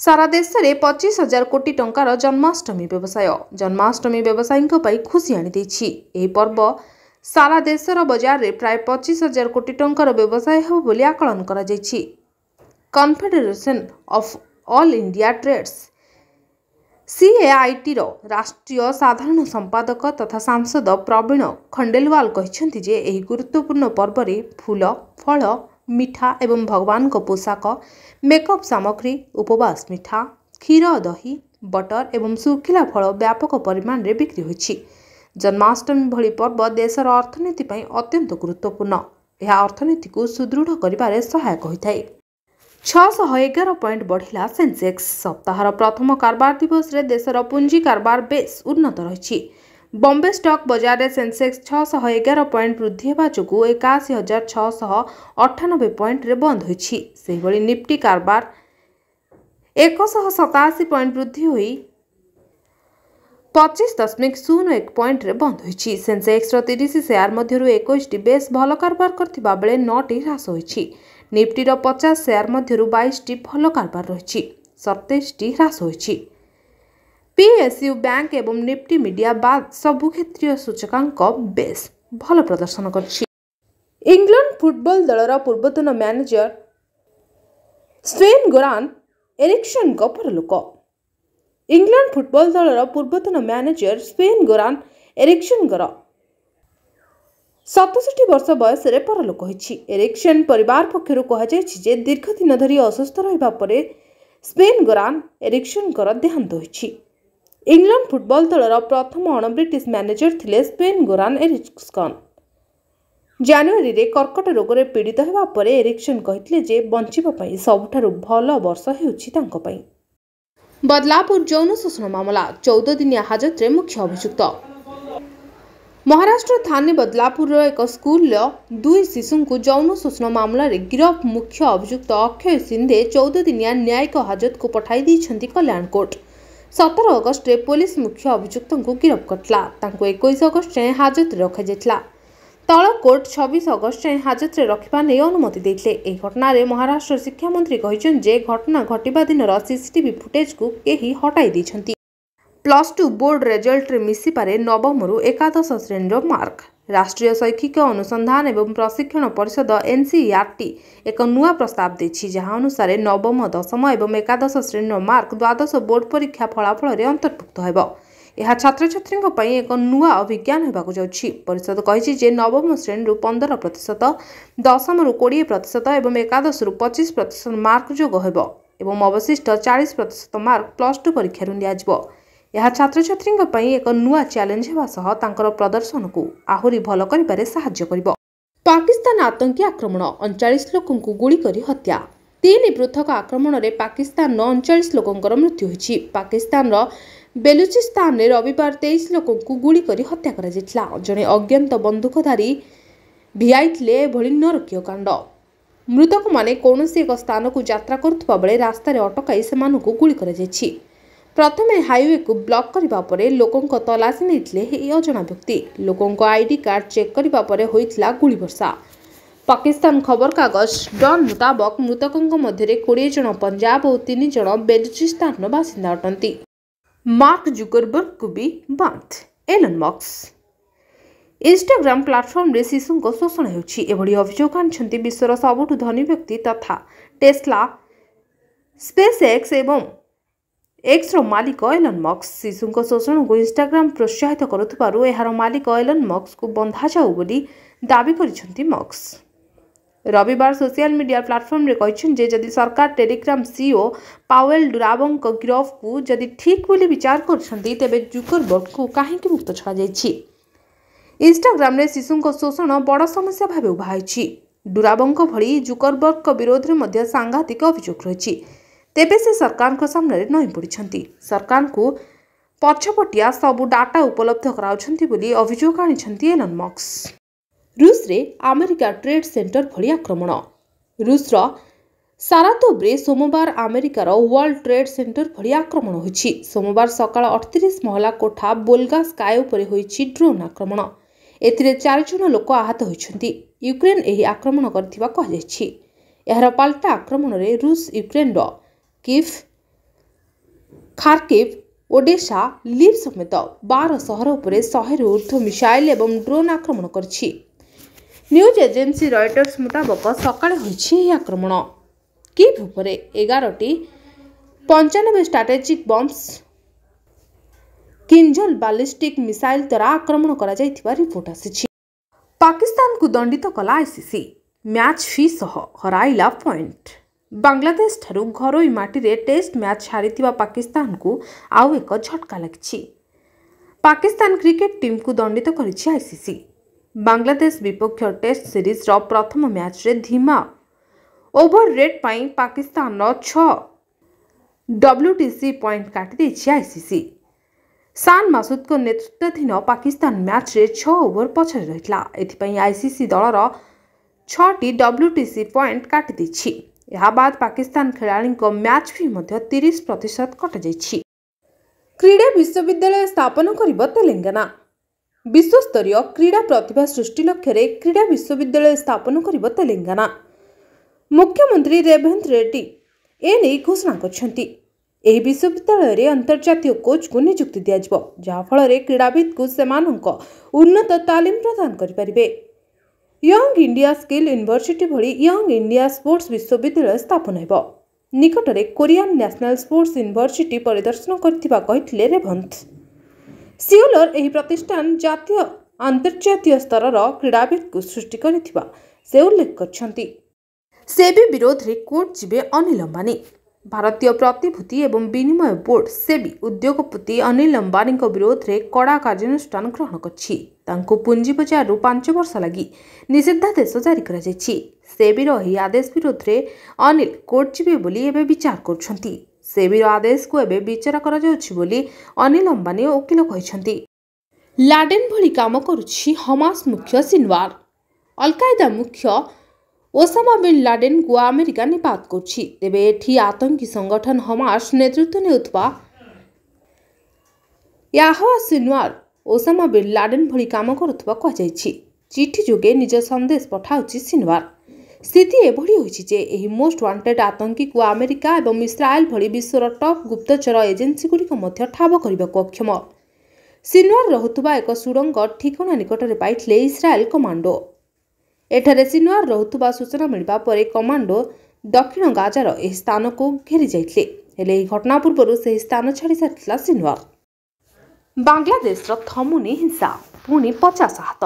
सारा देश में 25,000 कोटी टंकार जन्माष्टमी व्यवसाय जन्माष्टमी व्यवसायी खुशी आनी पर्व सारा देशर बजार में प्राय 25,000 कोटी टंकार व्यवसाय हो बोली आकलन करा जायछि। Confederation of all India traders CAIT राष्ट्रीय साधारण संपादक तथा सांसद प्रवीण खंडेलवाल कहते जे एही गुरुत्वपूर्ण पर्व में फूल फल मिठा एवं भगवान को पोशाक मेकअप सामग्री उपवास मिठा क्षीर दही बटर एवं सुखिला फल व्यापक परिमाण में बिक्री होइछि। जन्माष्टमी भली पर्व देशर अर्थनीति ପାଇଁ अत्यंत गुरुत्वपूर्ण। यह अर्थनीति को सुदृढ़ करिबारे सहायक होइथाय। 611 पॉइंट बढ़िला सेंसेक्स सप्ताहर प्रथम कारबार दिवस रे देशर पुंजी कारबार बेस उन्नत रही। बॉम्बे स्टॉक बाजार रे सेंसेक्स 611 पॉइंट वृद्धि हेबा जोगु 81,698 पॉइंट रे बंद होइछि। सेहिबळी निफ्टी कारबार 187 पॉइंट वृद्धि होई 25.01 पॉइंट रे बंद होइछि। सेंसेक्स रो 30 शेयर मध्यरु 21 बेस भल कारबार करथिबा बेले 9 ह्रास होइछि। निफ्टी रो 50 शेयर मध्यरु 22 भल कारबार रहिछि, 27 ह्रास होइछि। PSU बैंक एवं निफ्टी मीडिया बाद सबु क्षेत्रीय सूचकांक बेस भल प्रदर्शन करछि। इंग्लैंड फुटबॉल दलर पूर्वतन मैनेजर स्वेन गोरान एरिक्सन को परलोक। इंग्लैंड फुटबॉल दलर पूर्वतन मैनेजर स्वेन गोरान एरिक्सन 67 वर्ष बयस रे परलोक होइछि। एरिक्सन परिवार पक्षरु कहा जायछि जे दीर्घ दिन धरि असुस्थ रहिबा परे स्वेन गोरान एरिक्सन देहांत होइछि। इंग्लैंड फुटबॉल दलर प्रथम अण ब्रिटिश मैनेजर थिले स्वेन गोरान एरिक्सन। जनवरी रे कर्कट रोग रे पीड़ित हेबा परे एरिक्सन कहितले जे बंचिबा पई सबठारु भल वर्ष हेउछि तांको पई। बदलापुर यौन शोषण मामला 14 दिनिया हाजत रे मुख्य अभियुक्त। महाराष्ट्र थाने बदलापुर एक स्कूल 2 शिशु को यौन शोषण मामला रे गिरफ मुख्य अभियुक्त अक्षय सिंधे 14 दिनिया न्यायिक हाजत को पठाई दैछंती कल्याण कोर्ट। 17 अगस्त रे पुलिस मुख्य अभियुक्त को गिरफ करतला। तांको 21 अगस्त रे हाजत रे रखा जायतला। तळ कोर्ट 26 अगस्त रे हाजत रे रखिबा नै अनुमति दैथिले। एही घटना रे महाराष्ट्र शिक्षा मंत्री कहिछन जे घटना घटिबा दिन रो सीसीटीवी फुटेज को केही हटाई दैछंती। +2 बोर्ड रिजल्ट रे मिसी पारे नवम रु एकादश श्रेणी मार्क। राष्ट्रीय शैक्षिक अनुसंधान एवं प्रशिक्षण परिषद NCERT एक नुआ प्रस्ताव देछि जहां अनुसार नवम दशम एवं एकादश श्रेणी मार्क द्वादश बोर्ड परीक्षा फलाफल रे अंतर्भुक्त हेबो। यह छात्र छात्री एक नुआ अभिज्ञान होबाकु जाउछि। परिषद कहिछि जे नवम श्रेणी रु 15%, दशम रु 20% एवं एकादश रु 25% मार्क जोग हेबो एवं अवशिष्ट 40% मार्क +2 परीक्षा रु नियाजिबो। यह छात्र छात्री एक नुआ चैलेंज हेबा सह तांकर प्रदर्शन को आहुरी भल करिबारे सहाय्य करिबो। पाकिस्तान आतंकी आक्रमण 39 लोकों को गुली करी हत्या। 3 पृथक आक्रमण रे पाकिस्तान 39 लोकों मृत्यु होइछि। पाकिस्तान रो बेलुचिस्तान रे रविवार 23 लोकों को गुली करी हत्या करा जितला। जने अज्ञात बंदूकधारी भिआईथिले भली नरकीय कांड। मृतक माने कोनोसी एक स्थान को यात्रा करथुबा बेले रास्ता रे अटकाई सेमानकु गुली करा जायछि। प्रथमे हाईवे को ब्लॉक करिबा परे लोकों तलाशी नैथिले हे अजଣା व्यक्ति। लोकों आईडी कार्ड चेक करिबा परे होइथिला गुली वर्षा। पाकिस्तान खबर कागज डन मुताबक मृतकों मध्य 20 जन पंजाब और 3 जन बेलुचिस्तान बासिंदा अटंती। मार्क जुकरबर्ग को भी बांध। एलन मस्क इंस्टाग्राम प्लेटफॉर्म रे शिशु को शोषण हेउछि एभली अभियोग आनिछंती विश्वर सबुठु धनी व्यक्ति तथा टेस्ला स्पेसएक्स एवं एक्स रो मालिक एलन मस्क। शिशु को शोषण को इंस्टाग्राम प्रोत्साहित करुथबारु एहार मालिक एलन मस्क को बंधा जाऊ बोली दाबी करिसंती मस्क। रविवार सोशल मीडिया प्लेटफॉर्म रे कहिछन जे जदि सरकार टेलीग्राम सीईओ पावेल डुराबंग को गिरफ को जदि ठीक बोली विचार करछंती तेबे जुकरबर्ग को काहेकि मुक्त छड़ा जायछि। इंस्टाग्राम रे शिशु को शोषण बड़ समस्या भाबे उभा होइछि। डुराबंग भली जुकरबर्ग को विरोध रे मध्य सांघातिक अभियोग रहिछि। तेबे से सरकार को सामने नई पड़िछंती। सरकार को पछपटिया सबु डाटा उपलब्ध कराउछंती बोली अभियोग आनिछंती एलन मस्क। रूस रे अमेरिका ट्रेड सेंटर भली आक्रमण। रूस रो सारातोव रे सोमवार अमेरिकार वर्ल्ड ट्रेड सेंटर भली आक्रमण होइछि। सोमवार सकाळ 38 महला कोठा बोल्गा स्काई उपरे होइछि ड्रोन आक्रमण। एथिरे 4 जन लोक आहत होइछंती। यूक्रेन एही आक्रमण करथिबा कह जायछि। एहार पाल्टा आक्रमण रे रूस यूक्रेन रो कीव ଖାର୍କିଭ୍, ଓଡେସା, ଲିଭ୍ ସमेତ 12 ସହର ଉପରେ 100ରୁ ଊର୍ଦ୍ଧ୍ୱ ମିସାଇଲ୍ ଏବଂ ଡ୍ରୋନ୍ ଆକ୍ରମଣ କରିଛି। ନ୍ୟୁଜ୍ ଏଜେନ୍ସି ରୟଟର୍ସ ମୁତାବକ ସକାଳେ ହୋଇଛି ଏହି ଆକ୍ରମଣ। କିଭ୍ ଉପରେ 11ଟି 95 ଷ୍ଟ୍ରାଟେଜିକ୍ ବମ୍ବସ୍ କିଞ୍ଜଲ ବାଲିଷ୍ଟିକ୍ ମିସାଇଲ୍ ଦ୍ୱାରା ଆକ୍ରମଣ କରାଯାଇଥିବା ରିପୋର୍ଟ ଆସିଛି। ପାକିସ୍ତାନକୁ ଦଣ୍ଡିତ କଲା ଆଇସିସି, ମ୍ୟାଚ୍ ଫି ସହ ହରାଇଲା ପଏଣ୍ଟ। ବାଂଲାଦେଶଠାରୁ ଘରୋଇ ମାଟିରେ ଟେଷ୍ଟ ମ୍ୟାଚ୍ ହାରିଥିବା ପାକିସ୍ତାନକୁ ଆଉ ଏକ ଝଟକା ଲାଗିଛି। ପାକିସ୍ତାନ କ୍ରିକେଟ ଟିମ୍କୁ ଦଣ୍ଡିତ କରିଛି ଆଇସିସି। ବାଂଲାଦେଶ ବିପକ୍ଷ ଟେଷ୍ଟ ସିରିଜର ପ୍ରଥମ ମ୍ୟାଚ୍ରେ ଧିମା ଓଭର ରେଟ୍ ପାଇଁ ପାକିସ୍ତାନର 6 WTC ପଏଣ୍ଟ କାଟିଦେଇଛି ଆଇସିସି। ସାନ୍ ମାସୁଦଙ୍କ ନେତୃତ୍ୱାଧୀନ ପାକିସ୍ତାନ ମ୍ୟାଚ୍ରେ 6 ଓଭର ପଛରେ ରହିଥିଲା। ଏଥିପାଇଁ ଆଇସିସି ଦଳର 6ଟି WTC ପଏଣ୍ଟ କାଟିଦେଇଛି। ଏହା ବାଦ ପାକିସ୍ତାନ ଖେଳାଳିଙ୍କ ମ୍ୟାଚ୍ ଫି ମଧ୍ୟ 30% କଟାଯାଇଛି। କ୍ରୀଡ଼ା ବିଶ୍ୱବିଦ୍ୟାଳୟ ସ୍ଥାପନ କରିବ ତେଲେଙ୍ଗାନା। ବିଶ୍ୱସ୍ତରୀୟ କ୍ରୀଡ଼ା ପ୍ରତିଭା ସୃଷ୍ଟି ଲକ୍ଷ୍ୟରେ କ୍ରୀଡ଼ା ବିଶ୍ୱବିଦ୍ୟାଳୟ ସ୍ଥାପନ କରିବ ତେଲେଙ୍ଗାନା। ମୁଖ୍ୟମନ୍ତ୍ରୀ ରେଭେନ୍ତ ରେଡ୍ଡି ଏନେଇ ଘୋଷଣା କରିଛନ୍ତି। ଏହି ବିଶ୍ୱବିଦ୍ୟାଳୟରେ ଅନ୍ତର୍ଜାତୀୟ କୋଚ୍ଙ୍କୁ ନିଯୁକ୍ତି ଦିଆଯିବ, ଯାହାଫଳରେ କ୍ରୀଡ଼ାବିତ୍କୁ ସେମାନଙ୍କ ଉନ୍ନତ ତାଲିମ ପ୍ରଦାନ କରିପାରିବେ। ୟଙ୍ଗ ଇଣ୍ଡିଆ ସ୍କିଲ୍ ୟୁନିଭର୍ସିଟି ଭଳି ୟଙ୍ଗ ଇଣ୍ଡିଆ ସ୍ପୋର୍ଟସ ବିଶ୍ୱବିଦ୍ୟାଳୟ ସ୍ଥାପନ ହେବ। ନିକଟରେ କୋରିଆନ ନ୍ୟାସନାଲ ସ୍ପୋର୍ଟସ ୟୁନିଭର୍ସିଟି ପରିଦର୍ଶନ କରିଥିବା କହିଥିଲେ ରେଭନ୍ତ। ସିଓଲର ଏହି ପ୍ରତିଷ୍ଠାନ ଜାତୀୟ ଆନ୍ତର୍ଜାତୀୟ ସ୍ତରର କ୍ରୀଡ଼ାବିତ୍କୁ ସୃଷ୍ଟି କରିଥିବା ସେ ଉଲ୍ଲେଖ କରିଛନ୍ତି। ସେବି ବିରୋଧରେ କୋର୍ଟ ଯିବେ ଅନିଲ ଅମ୍ବାନୀ। ଭାରତୀୟ ପ୍ରତିଭୂତି ଏବଂ ବିନିମୟ ବୋର୍ଡ ସେବି ଉଦ୍ୟୋଗପତି ଅନିଲ ଅମ୍ବାନୀଙ୍କ ବିରୋଧରେ କଡ଼ା କାର୍ଯ୍ୟାନୁଷ୍ଠାନ ଗ୍ରହଣ କରିଛି। ତାଙ୍କୁ ପୁଞ୍ଜି ବଜାରରୁ 5 ବର୍ଷ ଲାଗି ନିଷେଧାଦେଶ ଜାରି କରାଯାଇଛି। ସେବିର ଏହି ଆଦେଶ ବିରୋଧରେ ଅନିଲ କୋର୍ଟ ଯିବେ ବୋଲି ଏବେ ବିଚାର କରୁଛନ୍ତି। ସେବିର ଆଦେଶକୁ ଏବେ ବିଚାର କରାଯାଉଛି ବୋଲି ଅନିଲ ଅମ୍ବାନୀ ଓକିଲ କହିଛନ୍ତି। ଲାଡେନ୍ ଭଳି କାମ କରୁଛି ହମାସ ମୁଖ୍ୟ ସିନୱାର। ଅଲକାଏଦା ମୁଖ୍ୟ ଓସାମା ବିନ୍ ଲାଡେନ୍ଙ୍କୁ ଆମେରିକା ନିପାତ କରୁଛି। ତେବେ ଏଠି ଆତଙ୍କୀ ସଂଗଠନ ହମାସ ନେତୃତ୍ୱ ନେଉଥିବା ୟାହ୍ୟା ସିନୱାର ଓସାମା ବିନ୍ ଲାଡେନ୍ ଭଳି କାମ କରୁଥିବା କୁହାଯାଇଛି। ଚିଠି ଯୋଗେ ନିଜ ସନ୍ଦେଶ ପଠାଉଛି ସିନୱାର। ସ୍ଥିତି ଏଭଳି ହୋଇଛି ଯେ ଏହି ମୋଷ୍ଟ ୱାଣ୍ଟେଡ୍ ଆତଙ୍କୀକୁ ଆମେରିକା ଏବଂ ଇସ୍ରାଏଲ ଭଳି ବିଶ୍ୱର ଟପ୍ ଗୁପ୍ତଚର ଏଜେନ୍ସିଗୁଡ଼ିକ ମଧ୍ୟ ଠାବ କରିବାକୁ ଅକ୍ଷମ। ସିନୱାର ରହୁଥିବା ଏକ ସୁଡ଼ଙ୍ଗ ଠିକଣା ନିକଟରେ ପାଇଥିଲେ ଇସ୍ରାଏଲ କମାଣ୍ଡୋ। ଏଠାରେ ସିନୱାର ରହୁଥିବା ସୂଚନା ମିଳିବା ପରେ କମାଣ୍ଡୋ ଦକ୍ଷିଣ ଗାଜାର ଏହି ସ୍ଥାନକୁ ଘେରି ଯାଇଥିଲେ। ହେଲେ ଏହି ଘଟଣା ପୂର୍ବରୁ ସେହି ସ୍ଥାନ ଛାଡ଼ି ସାରିଥିଲା ସିନୱାର। ବାଂଲାଦେଶର ଥମୁନି ହିଂସା, ପୁଣି 50 ଆହତ।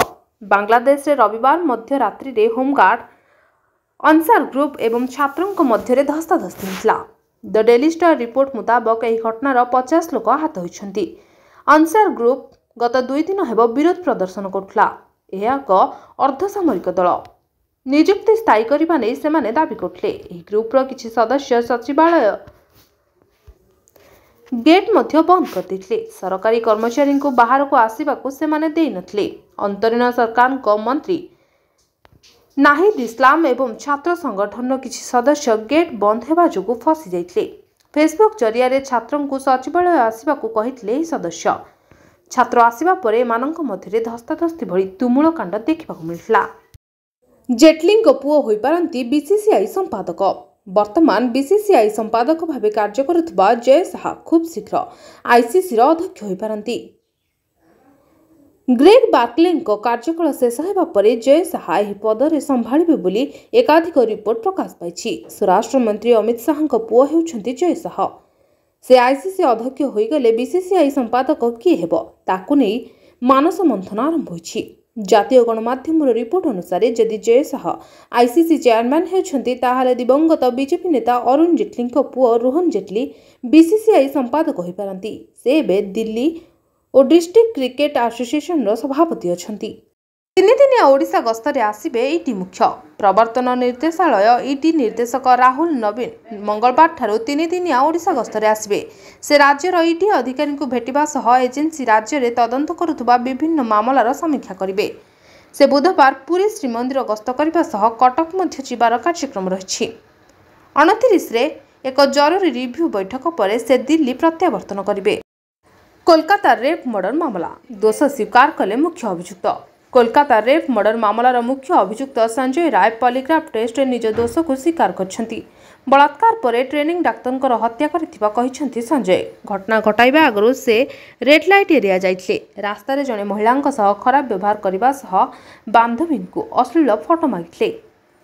ବାଂଲାଦେଶରେ ରବିବାର ମଧ୍ୟରାତ୍ରିରେ ହୋମଗାର୍ଡ, ଅନସାର ଗ୍ରୁପ ଏବଂ ଛାତ୍ରଙ୍କ ମଧ୍ୟରେ ଧସ୍ତାଧସ୍ତି ହୋଇଥିଲା। ଦ ଡେଲି ଷ୍ଟାର ରିପୋର୍ଟ ମୁତାବକ ଏହି ଘଟଣାର 50 ଲୋକ ଆହତ ହୋଇଛନ୍ତି। ଅନସାର ଗ୍ରୁପ ଗତ 2 ଦିନ ହେବ ବିରୋଧ ପ୍ରଦର୍ଶନ କରୁଥିଲା। ଏହା ଏକ ଅର୍ଦ୍ଧସାମରିକ ଦଳ। ନିଯୁକ୍ତି ସ୍ଥାୟୀ କରିବା ନେଇ ସେମାନେ ଦାବି କରୁଥିଲେ। ଏହି ଗ୍ରୁପର କିଛି ସଦସ୍ୟ ସଚିବାଳୟ ଗେଟ୍ ମଧ୍ୟ ବନ୍ଦ କରିଦେଇଥିଲେ। ସରକାରୀ କର୍ମଚାରୀଙ୍କୁ ବାହାରକୁ ଆସିବାକୁ ସେମାନେ ଦେଇନଥିଲେ। ଅନ୍ତରୀଣ ସରକାରଙ୍କ ମନ୍ତ୍ରୀ ନାହିଦ ଇସଲାମ ଏବଂ ଛାତ୍ର ସଂଗଠନର କିଛି ସଦସ୍ୟ ଗେଟ୍ ବନ୍ଦ ହେବା ଯୋଗୁଁ ଫସି ଯାଇଥିଲେ। ଫେସବୁକ୍ ଜରିଆରେ ଛାତ୍ରଙ୍କୁ ସଚିବାଳୟ ଆସିବାକୁ କହିଥିଲେ ଏହି ସଦସ୍ୟ। ଛାତ୍ର ଆସିବା ପରେ ଏମାନଙ୍କ ମଧ୍ୟରେ ଧସ୍ତାଧସ୍ତି ଭଳି ତୁମୁଳ କାଣ୍ଡ ଦେଖିବାକୁ ମିଳିଥିଲା। ଜେଟଲୀଙ୍କ ପୁଅ ହୋଇପାରନ୍ତି ବିସିସିଆଇ ସମ୍ପାଦକ। ବର୍ତ୍ତମାନ ବିସିସିଆଇ ସମ୍ପାଦକ ଭାବେ କାର୍ଯ୍ୟ କରୁଥିବା ଜୟ ଶାହା ଖୁବ୍ ଶୀଘ୍ର ଆଇସିସିର ଅଧ୍ୟକ୍ଷ ହୋଇପାରନ୍ତି। ଗ୍ରେଗ ବାର୍କଲେଙ୍କ କାର୍ଯ୍ୟକାଳ ଶେଷ ହେବା ପରେ ଜୟ ଶାହା ଏହି ପଦରେ ସମ୍ଭାଳିବେ ବୋଲି ଏକାଧିକ ରିପୋର୍ଟ ପ୍ରକାଶ ପାଇଛି। ସ୍ୱରାଷ୍ଟ୍ର ମନ୍ତ୍ରୀ ଅମିତ ଶାହାଙ୍କ ପୁଅ ହେଉଛନ୍ତି ଜୟ ଶାହା। ସେ ଆଇସିସି ଅଧ୍ୟକ୍ଷ ହୋଇଗଲେ ବିସିସିଆଇ ସମ୍ପାଦକ କିଏ ହେବ ତାକୁ ନେଇ ମାନସ ମନ୍ଥନ ଆରମ୍ଭ ହୋଇଛି। ଜାତୀୟ ଗଣମାଧ୍ୟମର ରିପୋର୍ଟ ଅନୁସାରେ ଯଦି ଜୟ ଶାହା ଆଇସିସି ଚେୟାରମ୍ୟାନ ହେଉଛନ୍ତି, ତାହେଲେ ଦିବଂଗତ ବିଜେପି ନେତା ଅରୁଣ ଜେଟଲୀଙ୍କ ପୁଅ ରୋହନ ଜେଟଲୀ ବିସିସିଆଇ ସମ୍ପାଦକ ହୋଇପାରନ୍ତି। ସେ ଏବେ ଦିଲ୍ଲୀ ଓ ଡିଷ୍ଟ୍ରିକ୍ଟ କ୍ରିକେଟ ଆସୋସିଏସନର ସଭାପତି ଅଛନ୍ତି। 3 ଦିନିଆ ଓଡ଼ିଶା ଗସ୍ତରେ ଆସିବେ ଇଡି ମୁଖ୍ୟ। ପ୍ରବର୍ତ୍ତନ ନିର୍ଦ୍ଦେଶାଳୟ ଇଡି ନିର୍ଦ୍ଦେଶକ ରାହୁଲ ନବୀନ ମଙ୍ଗଳବାରଠାରୁ 3 ଦିନିଆ ଓଡ଼ିଶା ଗସ୍ତରେ ଆସିବେ। ସେ ରାଜ୍ୟର ଇଡି ଅଧିକାରୀଙ୍କୁ ଭେଟିବା ସହ ଏଜେନ୍ସି ରାଜ୍ୟରେ ତଦନ୍ତ କରୁଥିବା ବିଭିନ୍ନ ମାମଲାର ସମୀକ୍ଷା କରିବେ। ସେ ବୁଧବାର ପୁରୀ ଶ୍ରୀମନ୍ଦିର ଗସ୍ତ କରିବା ସହ କଟକ ମଧ୍ୟ ଯିବାର କାର୍ଯ୍ୟକ୍ରମ ରହିଛି। 29ରେ ଏକ ଜରୁରୀ ରିଭ୍ୟୁ ବୈଠକ ପରେ ସେ ଦିଲ୍ଲୀ ପ୍ରତ୍ୟାବର୍ତ୍ତନ କରିବେ। କୋଲକାତା ରେପ୍ ମର୍ଡର ମାମଲା, ଦୋଷ ସ୍ୱୀକାର କଲେ ମୁଖ୍ୟ ଅଭିଯୁକ୍ତ। कोलकाता रेप मर्डर मामलार मुख्य अभियुक्त संजय राय पॉलीग्राफ टेस्ट निज दोष को स्वीकार करछंती। बलात्कार पर ट्रेनिंग डाक्तर हत्या करथिबा कहिसंती संजय। घटना घटाइबा आगरु से रेड लाइट एरिया जाइतले। रास्तार जने महिलांक सह खराब व्यवहार करबा सह बांधवीं को अश्लील फोटो मागितले।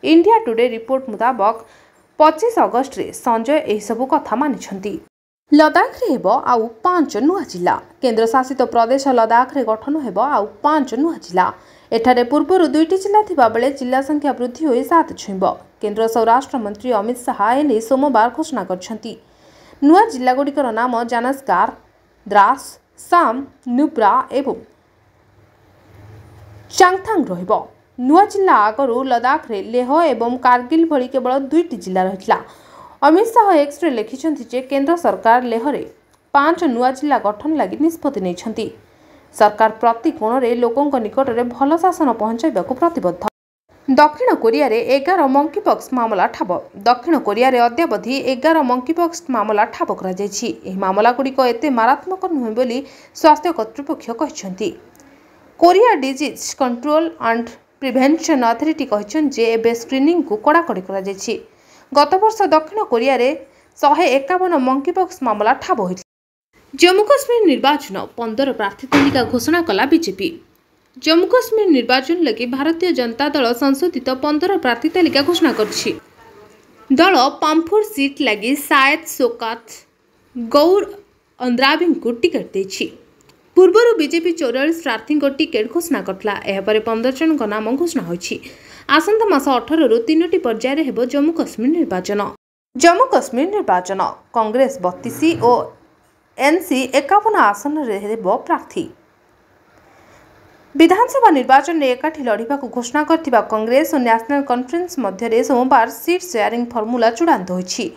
इंडिया टुडे रिपोर्ट मुताबक 25 अगस्ट रे संजय एही सबु कथा मानिछंती। लद्दाख रे हेबो आउ 5 नुआ जिला। केंद्र शासित प्रदेश लद्दाख रे गठन हेबो आउ 5 नुआ जिला। एठारे पूर्वरु 2टी जिला थिबा बेले जिला संख्या वृद्धि होई 7 छुइबो। केंद्र स्वराष्ट्र मंत्री अमित शाह एने सोमवार घोषणा करछंती। नुआ जिला गुड़िकर नाम जानास्कार, द्रास, साम, नुब्रा एवं चांगथांग रहिबो। नुआ जिला आगरु लद्दाख रे लेह एवं कारगिल भली केवल 2टी जिला रहितला। अमित शाह एक्स रे लिखिछंती जे केंद्र सरकार लेहरे 5 नुआ जिला गठन लागि निष्पत्ति नेछंती। सरकार प्रति कोण रे लोकंक निकट रे भल शासन पहुंचाइबाकू प्रतिबद्ध। दक्षिण कोरिया रे 11 मंकीपॉक्स मामला ठाब। दक्षिण कोरिया रे अद्यावधि 11 मंकीपॉक्स मामला ठाब करा जायछि। एही मामला गुड़िक एते मारात्मक नुहे बोली स्वास्थ्य कर्तृपक्ष कहिसंती। Korea disease control and prevention authority कहिसं जे एबे स्क्रीनिंग को कड़ाकड़ी करा जायछि। गत वर्ष दक्षिण कोरिया रे 151 मंकीपॉक्स मामला ठाब होइछि। जम्मू काश्मीर निर्वाचन 15 प्रार्थी तालिका घोषणा कला बीजेपी। जम्मू काश्मीर निर्वाचन लगी भारतीय जनता दल संशोधित 15 प्रार्थी तालिका घोषणा करछि। दल पाम्फुर सीट लगी सायद शोकात गौर अंद्राबी को टिकट देछि। पूर्वर बीजेपी 44 प्रार्थी को टिकट घोषणा करथला। एहा परे 15 जन को नाम घोषणा होइछि। आसंता मास 18 रु 3टी पर्याय रे हेबो जम्मू काश्मीर निर्वाचन। जम्मू काश्मीर निर्वाचन कांग्रेस 32 और एनसी 51 आसन रे हेबो प्रार्थी। विधानसभा निर्वाचन में एकाठी लड़िबा को घोषणा करथिबा कांग्रेस और नेशनल कॉन्फ्रेंस मध्य सोमवार सीट शेयरिंग फॉर्मूला चूड़ांत होइछि।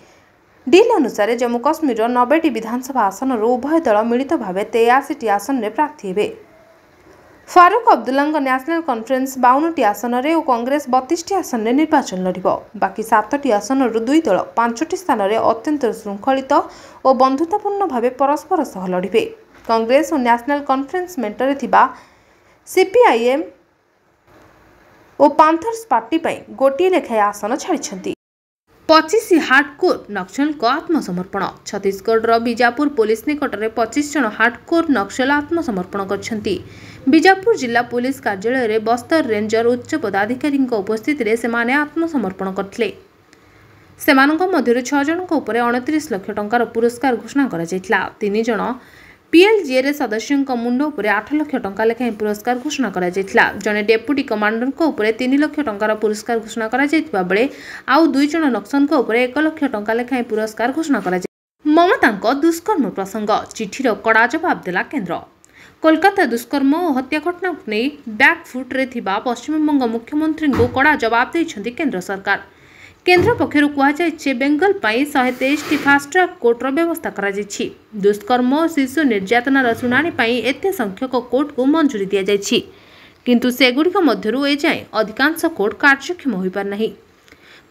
डील अनुसार जम्मू काश्मीर 90टी विधानसभा आसन उभय दल मिलित भाव 83टी आसन में प्रार्थी हेबे। फारूक अब्दुल्ला नेशनल कॉन्फ्रेंस 52टी आसन और कांग्रेस 32टी आसन में निर्वाचन लड़िबो। बाकी 7टी आसन दुई दल 5टी स्थान में अत्यंत श्रृंखलित और बंधुतापूर्ण भाव परस्पर सह लड़िबे। कांग्रेस और नेशनल कॉन्फ्रेंस मेंटरे थिबा सीपीआईएम और पांथर्स पार्टी पई गोटिए लेखाए आसन छाड़िछंती। 25 हार्डकोर नक्सल को आत्मसमर्पण। छत्तीसगढ़ बीजापुर पुलिस निकट में 25 जन हार्डकोर नक्सल आत्मसमर्पण करछंती। बीजापुर जिला पुलिस कार्यालय रे बस्तर रेंजर उच्च पदाधिकारी उपस्थिति रे सेमाने आत्मसमर्पण करथिले। सेमानक मध्यरु 6 जनक उपरे 29 लाख टंकार पुरस्कार घोषणा करा जायतला। 3 जन पीएलजीए सदस्यक मुंड उपरे 8 लाख टंका लेखाएं पुरस्कार घोषणा करा जायतला। जने डेप्यूटी कमांडर को उपरे 3 लाख टंकार पुरस्कार घोषणा करा जायतबा बेले आउ 2 जन नक्सल को उपरे 1 लाख टंका लेखाएं पुरस्कार घोषणा करा जाय। ममतांक दुष्कर्म प्रसंग चिठीर कड़ा जवाब देला केंद्र। कोलकाता दुष्कर्म और हत्या घटना को नहीं बैकफुट रे थिबा पश्चिमबंग मुख्यमंत्री को कड़ा जवाब देइछंती केंद्र सरकार। केंद्र पक्षर कहुचे बेंगल 123 फास्ट ट्रैक कोर्टर व्यवस्था करा जायछि। दुष्कर्म और शिशु निर्यातनार शुणाणी एते संख्यक कोर्ट को मंजूरी दिया जायछि, किंतु सेगुड़िक मध्यरु एजाएं अधिकांश कोर्ट कार्यक्षम होई पार नहीं।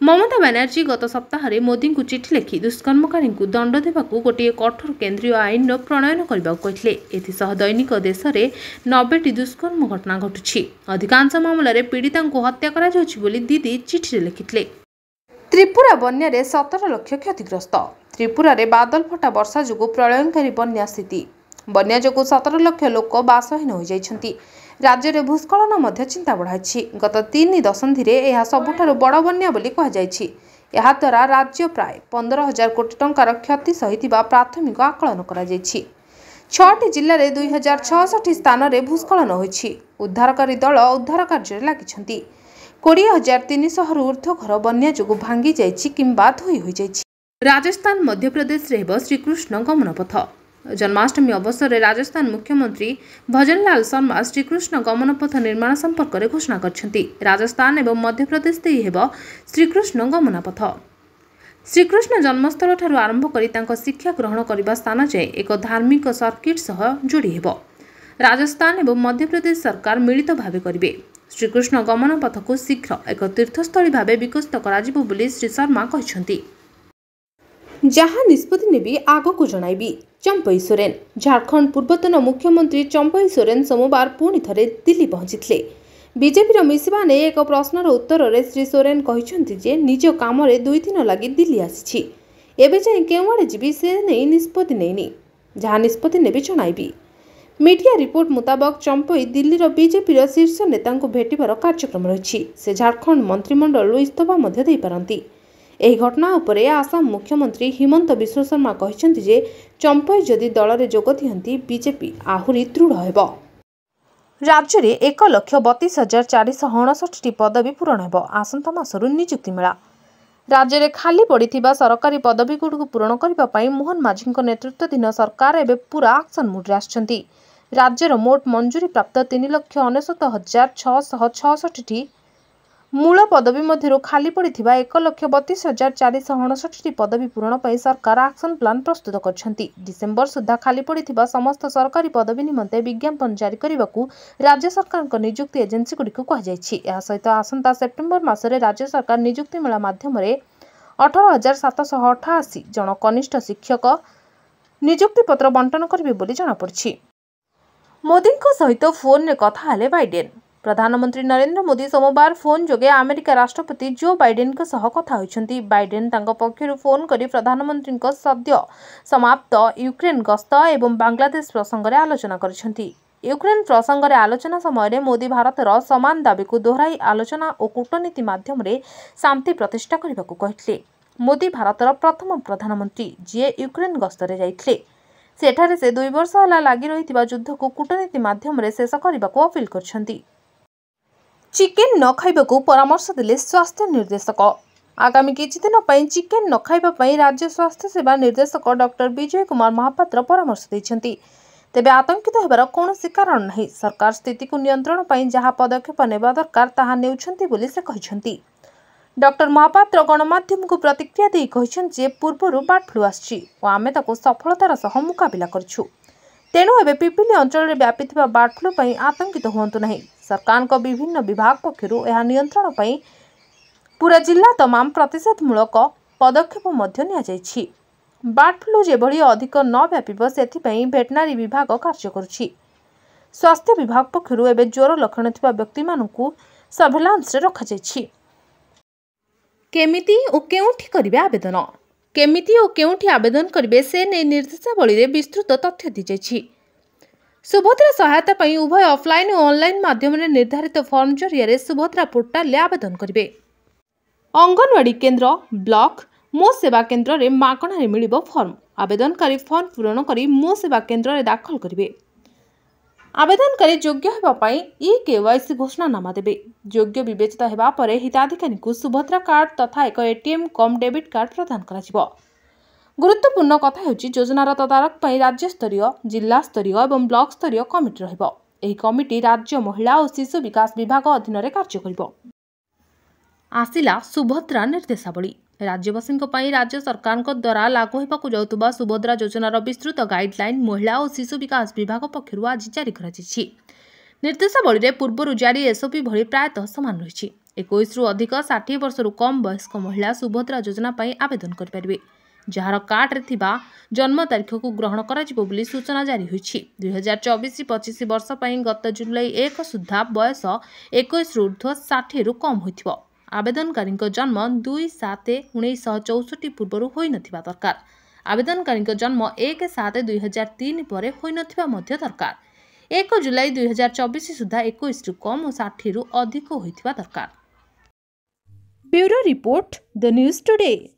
ममता बनर्जी गत सप्ताह मोदी को चिठी लिखि दुष्कर्मकारी को दंड देवाकू गोटे कठोर केंद्रीय आईन प्रणयन करने कहते। एथिसह दैनिक देश में 90टी दुष्कर्म घटना घटुछि। अधिकांश मामलें पीड़िता को हत्या करा जाउछि बोली दीदी चिठी लिखिथिले। त्रिपुरा बन्या 17 लाख क्षतिग्रस्त। त्रिपुरा रे बादल फटा वर्षा जोगु प्रलयंकारी बन्या स्थिति। बन्या जोगु 17 लाख लोक बासहीन हो जाइछंती। राज्य में भूस्खलन मध्य चिंता बढ़ाई। गत 3 दशंधि रे यह सबुठारु बड़ बन्या बोली कहुଯାଇଛି। यह द्वारा राज्य प्राय 15,000 कोटी टंकार क्षति सहित प्राथमिक आकलन करा जायछि। 6टी जिले में 2066 स्थान में भूस्खलन होइछि। उद्धारकारी दल उद्धार कार्य लागिछंती। 20,300 ऊर्ध्व घर बन्या जोगु भांगी जाइछि किंबा धोई होई जाइछि। राजस्थान मध्य प्रदेश रे हेबो श्रीकृष्ण गमन पथ। जन्माष्टमी अवसर में राजस्थान मुख्यमंत्री भजनलाल शर्मा श्रीकृष्ण गमन पथ निर्माण संपर्क में घोषणा करछंती। राजस्थान एवं मध्य प्रदेश देई हेबो श्रीकृष्ण गमन पथ। श्रीकृष्ण जन्मस्थल ठारू आरंभ करी तांको शिक्षा ग्रहण करबा स्थान जाए एक धार्मिक सर्किट सह जोड़ी हेबो। राजस्थान एवं मध्य प्रदेश सरकार मिलित भावे करिवे। श्रीकृष्ण गमन पथ को शीघ्र एक तीर्थस्थली भावे विकसित कराजिबो बोली श्री शर्मा कहिसंती। जहां निष्पत्ति नेबी आगो को जणाइबी। चंपई सोरेन। झारखंड पूर्वतन मुख्यमंत्री चंपई सोरेन सोमवार पुणी थरे दिल्ली पहुंचीथिले। बीजेपी मिसिबा ने एक प्रश्नर उत्तर में श्री सोरेन कहते जे निज काम 2 दिन लगी दिल्ली आसी एवं जाए केउआड़े जीवी से नहीं निष्पत्ति नहीं जहाँ निष्पत्ति ने जणाइबी। मीडिया रिपोर्ट मुताबक चंपई दिल्लीर बीजेपी शीर्ष नेता भेटार कार्यक्रम रही से झारखंड मंत्रिमंडल इस्तीफा दे पारती। ଏହି ଘଟଣା ଉପରେ आसाम मुख्यमंत्री हिमंत विश्व शर्मा कहते जे चंपई जदि दल में जोग दियंती बीजेपी आहुरी दृढ़ हेब। राज्य में 1,32,459 पदवी पूरण हेब। आसंता मासरू नियुक्ति मेला राज्य में खाली पड़िथिबा सरकारी पदवी गुड़िक पूरण करने मोहन माझी नेतृत्वाधीन सरकार एवं पूरा एक्शन मुड्रे आछंती। राज्यर मोट मंजूरी प्राप्त 3,69,666 मूल पदवी मध्य खाली पड़िथिबा 1,32,459 पदवी पूरण पर सरकार एक्शन प्लान प्रस्तुत करछंती। डिसेम्बर सुधा खाली पड़िथिबा समस्त सरकारी पदवी निमंते विज्ञापन जारी करने राज्य सरकार नियुक्ति एजेंसी गुड़िक कहुଯାଇଛି। यह सहित आसंता सेप्टेम्बर मासरे राज्य सरकार नियुक्ति मेला माध्यम 18,788 जन कनिष्ठ शिक्षक नियुक्ति पत्र बंटन करेंगे बोली जଣାपड़ी। मोदी सहित फोन रे कथा हेले बाइडेन। प्रधानमंत्री नरेंद्र मोदी सोमवार फोन जोगे अमेरिका राष्ट्रपति जो बाइडेन सह कथा होइछंती। बाइडेन तांको पक्षरु फोन करी प्रधानमंत्री सद्य समाप्त यूक्रेन गस्त एवं बांग्लादेश प्रसंग रे आलोचना करिछंती। यूक्रेन प्रसंग रे आलोचना समय मोदी भारतर समान दाबी को दोहराई आलोचना और कूटनीति माध्यम रे शांति प्रतिष्ठा करने को कहते। मोदी भारतर प्रथम प्रधानमंत्री जी यूक्रेन गस्त रे जाइथिले। सेठारे से 2 वर्ष होला लागि रहितिबा युद्ध को कूटनीति माध्यम रे शेष करने को अपील करछंती। चिकेन न खाइबाकू परामर्श देले स्वास्थ्य निर्देशक। आगामी किछि दिन पई चिकेन न खाइबा पई राज्य स्वास्थ्य सेवा निर्देशक डॉक्टर विजय कुमार महापात्र परामर्श दैछंती। तेबे आतंकित हेबार कोनोसी कारण नहीं। सरकार स्थिति को नियंत्रण पई जहा पदक्षेप नेबा दरकार ताहा नेउछंती बोली से कहिछंती। डॉक्टर महापात्र गणमाध्यम को प्रतिक्रिया दे कहिछंती जे पूर्वरु बर्ड फ्लू आछि ओ आमे ताको सफलतार सह मुकाबिला करछु। तेणु एवं पिपिली अंचल में व्यापीथिबा बर्ड फ्लू पई आतंकित हुअंतु नहीं। सरकार को विभिन्न विभाग पक्षरु यह नियंत्रण पई पूरा जिला तमाम प्रतिषेधमूलक पदक्षेप मध्य निया जायछि। बर्ड फ्लू जेभली अधिक न व्यापिब सेथिपई वेटनारी विभाग कार्य करुछि। स्वास्थ्य विभाग पक्षरु एबे ज्वर लक्षण थिबा व्यक्ति मानकु सर्वेलांस रे रखा जायछि। केमिति ओ केउठी करिवे आवेदन केमिति और केउठी आवेदन करिवे से नै निर्देशावली रे विस्तृत तथ्य दी जायछि। सुभद्रा सहायता पई उभय ऑफलाइन और ऑनलाइन माध्यम रे निर्धारित फॉर्म जरिया सुभद्रा पोर्टाल ले आवेदन करिवे। अंगनवाड़ी केन्द्र ब्लॉक मो सेवा केन्द्र रे मागणा रे मिलिबो फॉर्म। आवेदनकारी फॉर्म पूरण करी मो सेवा केन्द्र रे दाखल करिवे। आवेदनकारी योग्य हेबा पई ई-केवाईसी घोषणानामा देबे। योग्य विवेचित हेबा परे हिताधिकारी को सुभद्रा कार्ड तथा एक एटीएम कम डेबिट कार्ड प्रदान कराजिबो। गुरुत्वपूर्ण कथा हेउची योजनार तदारक पई राज्य स्तरीय जिला स्तरीय और ब्लॉक स्तरीय कमिटी रहिबो। एही कमिटी राज्य महिला और शिशु विकास विभाग अधीन रे कार्य करिबो। आसिला सुभद्रा निर्देशावली। राज्यवासी राज्य सरकार द्वारा लागू होगा जाउतबा सुभद्रा योजनार विस्तृत गाइडलाइन महिला और शिशु विकास विभाग पक्षरु आज जारी कराଯାଇଛି। निर्देशावली पूर्व जारी एसओपी भली प्रायतः सामान रही। 21 रु अधिक 60 वर्ष कम वयस्क महिला सुभद्रा योजना पाई आवेदन करें जार कार्ड रे थिबा जन्म तारीख को ग्रहण कराजिबो बोली सूचना जारी होईछि। 2024-25 वर्ष पई गत जुलाई 1 सुधा बयस 21 रु ऊर्ध्व 60 रु कम होइथिबो। आवेदनकारी जन्म 2/7/1964 पूर्व होई नथिबा दरकार। आवेदनकारी जन्म 1/7/2003 पर होई नथिबा मध्य दरकार। 1 जुलाई 2024 सुधा 21 रु कम और 60 रु अधिक होइथिबा दरकार। Bureau report the news today.